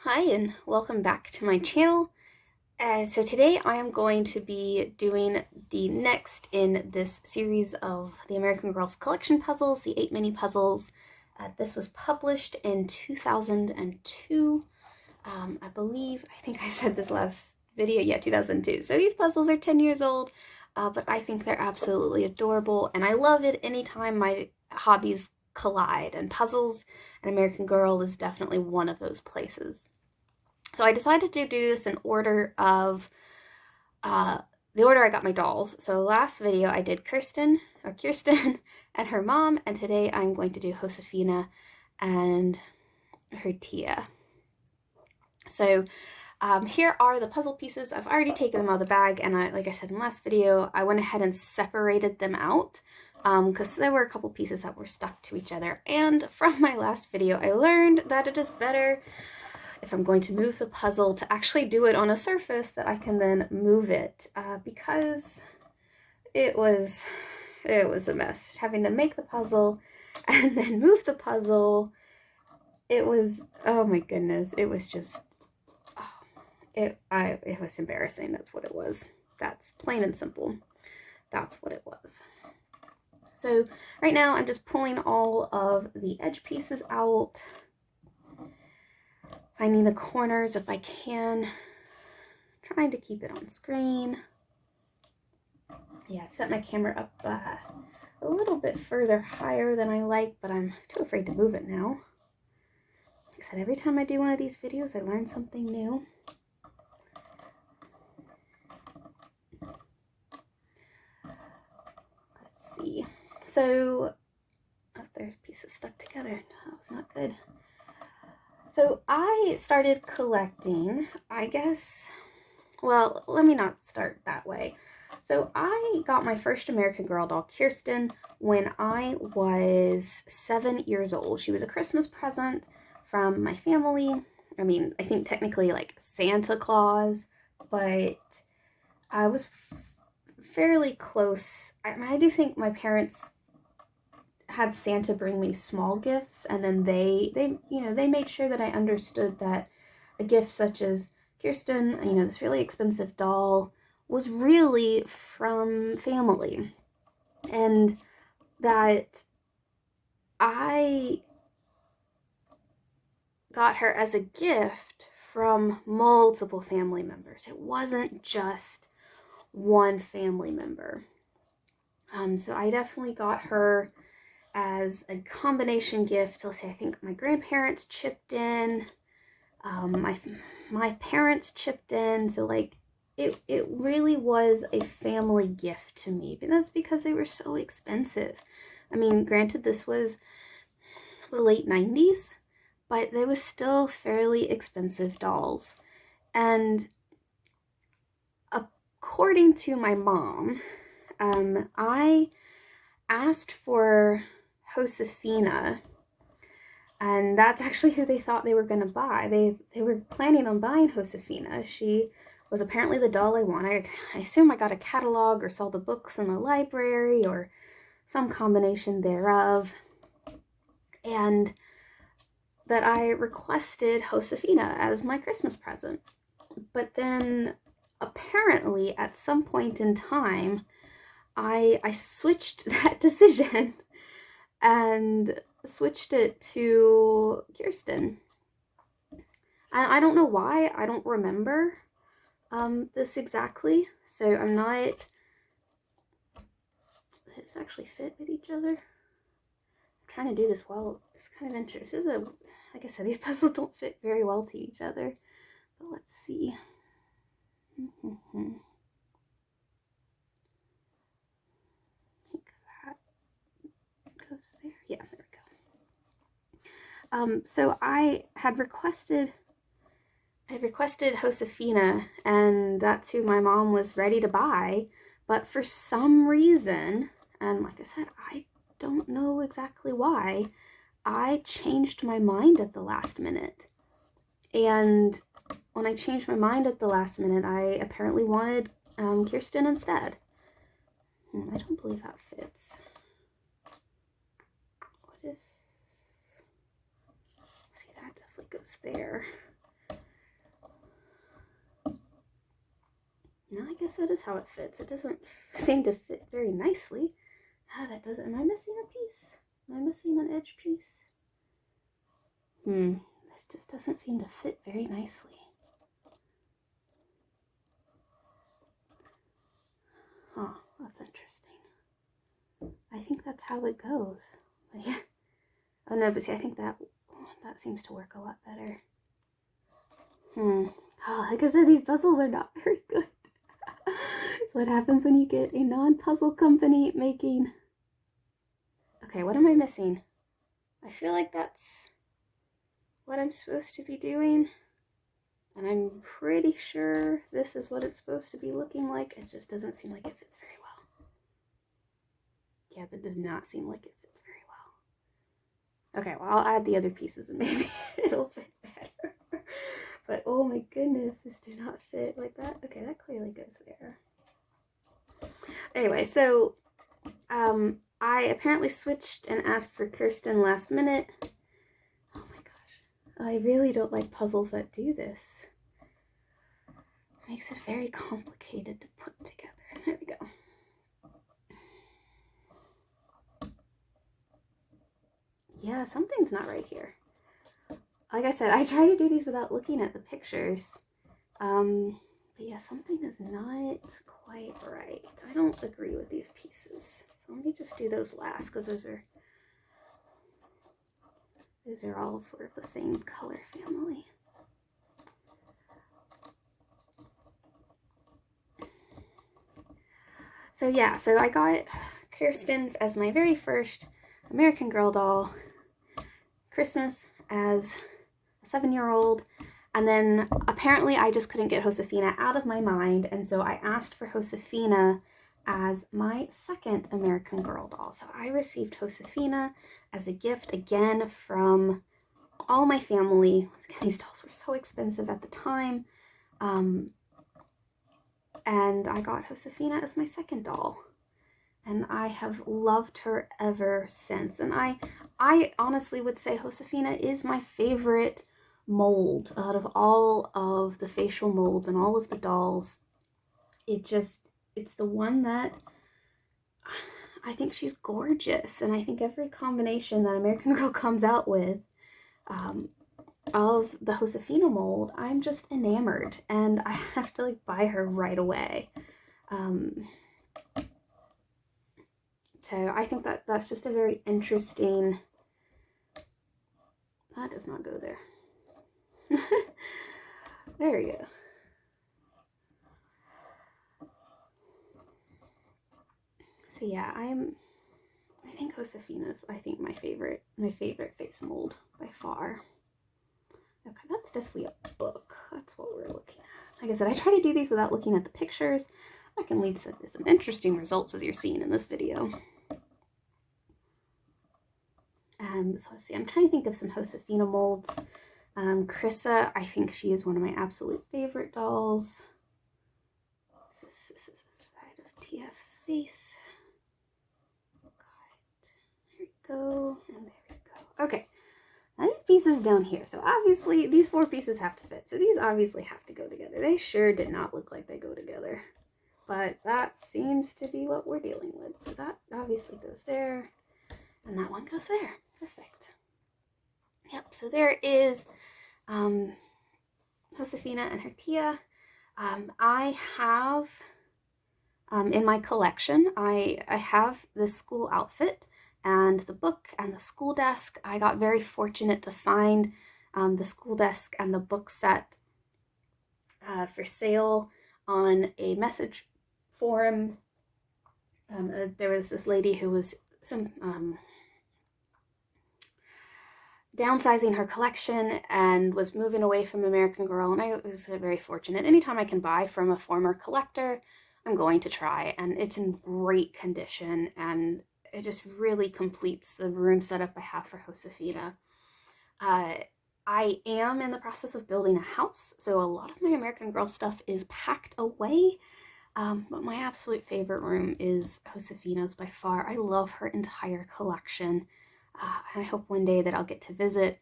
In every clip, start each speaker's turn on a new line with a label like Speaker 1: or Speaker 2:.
Speaker 1: Hi and welcome back to my channel. So today I am going to be doing the next in this series of the American Girls collection puzzles, the 8 mini puzzles. This was published in 2002. I think I said this last video, yeah, 2002. So these puzzles are 10 years old, but I think they're absolutely adorable, and I love it anytime my hobbies collide, and puzzles and American Girl is definitely one of those places. So I decided to do this in order of the order I got my dolls. So last video I did Kirsten and her mom, and today I'm going to do Josefina and her Tia. So here are the puzzle pieces. I've already taken them out of the bag, and like I said in the last video, I went ahead and separated them out because there were a couple pieces that were stuck to each other. And from my last video, I learned that it is better, if I'm going to move the puzzle, to actually do it on a surface that I can then move it, because it was a mess having to make the puzzle and then move the puzzle. It was, oh my goodness, it was just, it was embarrassing. That's what it was. That's plain and simple. That's what it was. So right now I'm just pulling all of the edge pieces out, finding the corners if I can, trying to keep it on screen. Yeah, I've set my camera up a little bit further higher than I like, but I'm too afraid to move it now. Like I said, every time I do one of these videos, I learn something new. Let's see. So, oh, there's pieces stuck together. That was not good. So I started collecting, I guess, well, let me not start that way. So I got my first American Girl doll, Kirsten, when I was 7 years old. She was a Christmas present from my family. I mean, I think technically like Santa Claus, but I was fairly close. I do think my parents had Santa bring me small gifts, and then they made sure that I understood that a gift such as Kirsten, this really expensive doll, was really from family, and that I got her as a gift from multiple family members. It wasn't just one family member. So I definitely got her as a combination gift. Let's see, I think my grandparents chipped in, my parents chipped in, so like it really was a family gift to me. But that's because they were so expensive. I mean, granted, this was the late 90s, but they were still fairly expensive dolls. And according to my mom, I asked for Josefina, and that's actually who they thought they were going to buy. They were planning on buying Josefina. She was apparently the doll I wanted. I assume I got a catalog or saw the books in the library or some combination thereof. And that I requested Josefina as my Christmas present. But then apparently at some point in time, I switched that decision and switched it to Kirsten. I don't know why. I don't remember this exactly. So I'm not... Does this actually fit with each other? I'm trying to do this well. It's kind of interesting. This is like I said, these puzzles don't fit very well to each other. But let's see. I think that goes there. Yeah, there we go. So I had requested Josefina, and that's who my mom was ready to buy, but for some reason, and like I said, I don't know exactly why, I changed my mind at the last minute. And when I changed my mind at the last minute, I apparently wanted Kirsten instead. I don't believe that fits. What if... See, that definitely goes there. No, I guess that is how it fits. It doesn't seem to fit very nicely. Ah, that doesn't. Am I missing a piece? Am I missing an edge piece? This just doesn't seem to fit very nicely. Huh, that's interesting. I think that's how it goes. But yeah. Oh no, but see, I think that seems to work a lot better. Oh, like I said, these puzzles are not very good. That's what happens when you get a non-puzzle company making... Okay, what am I missing? I feel like that's what I'm supposed to be doing. And I'm pretty sure this is what it's supposed to be looking like. It just doesn't seem like it fits very well. Yeah, that does not seem like it fits very well. Okay, well, I'll add the other pieces and maybe it'll fit better. But oh my goodness, this did not fit like that. Okay, that clearly goes there. Anyway, so I apparently switched and asked for Kirsten last minute. Oh my gosh. I really don't like puzzles that do this. It makes it very complicated to put together. There we go. Yeah, something's not right here. Like I said, I try to do these without looking at the pictures. But yeah, something is not quite right. I don't agree with these pieces. So let me just do those last, because those are all sort of the same color family. So yeah, so I got Kirsten as my very first American Girl doll, Christmas as a 7-year-old, and then apparently I just couldn't get Josefina out of my mind, and so I asked for Josefina as my second American Girl doll. So I received Josefina as a gift, again, from all my family. These dolls were so expensive at the time, and I got Josefina as my second doll. And I have loved her ever since. And I honestly would say Josefina is my favorite mold out of all of the facial molds and all of the dolls. It's the one that I think she's gorgeous. And I think every combination that American Girl comes out with of the Josefina mold, I'm just enamored. And I have to like buy her right away. So I think that's just a very interesting... That does not go there. There we go. So yeah, I think Josefina's, my favorite face mold by far. Okay, that's definitely a book. That's what we're looking at. Like I said, I try to do these without looking at the pictures. That can lead to some interesting results, as you're seeing in this video. So let's see, I'm trying to think of some Josefina molds. Krissa, I think she is one of my absolute favorite dolls. This is the side of TF's face. There we go, and there we go. Okay, now these pieces down here. So obviously, these 4 pieces have to fit. So these obviously have to go together. They sure did not look like they go together. But that seems to be what we're dealing with. So that obviously goes there, and that one goes there. Perfect. Yep, so there is Josefina and her Kia. I have, in my collection, I have the school outfit and the book and the school desk. I got very fortunate to find the school desk and the book set for sale on a message forum. There was this lady who was downsizing her collection and was moving away from American Girl, and I was very fortunate. Anytime I can buy from a former collector, I'm going to try, and it's in great condition, and it just really completes the room setup I have for Josefina. I am in the process of building a house, so a lot of my American Girl stuff is packed away, but my absolute favorite room is Josefina's by far. I love her entire collection. And I hope one day that I'll get to visit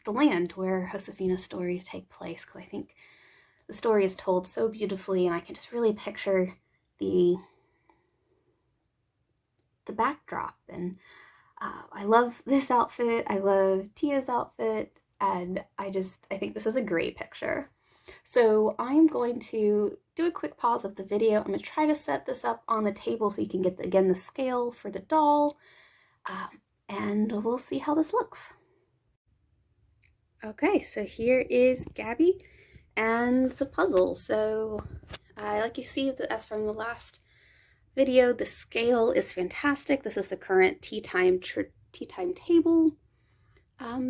Speaker 1: the land where Josefina's stories take place, because I think the story is told so beautifully, and I can just really picture the backdrop. And I love this outfit. I love Tia's outfit, and I think this is a great picture. So I'm going to do a quick pause of the video. I'm going to try to set this up on the table so you can get, again, the scale for the doll, and we'll see how this looks. Okay, so here is Gabby and the puzzle. So like you see, as from the last video, the scale is fantastic. This is the current tea time table.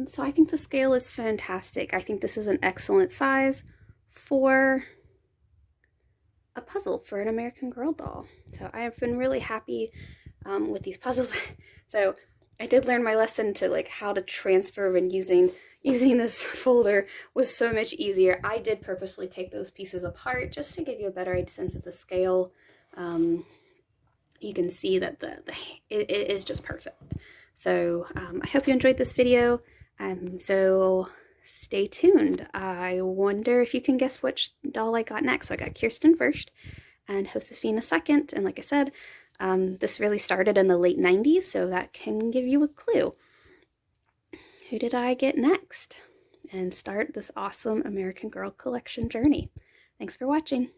Speaker 1: So I think the scale is fantastic. I think this is an excellent size for a puzzle for an American Girl doll. So I have been really happy with these puzzles. So I did learn my lesson to like how to transfer, and using this folder was so much easier. I did purposely take those pieces apart just to give you a better sense of the scale. You can see that it is just perfect. So I hope you enjoyed this video. So stay tuned. I wonder if you can guess which doll I got next. So I got Kirsten first and Josefina second. And like I said, this really started in the late 90s, so that can give you a clue. Who did I get next? And start this awesome American Girl collection journey. Thanks for watching.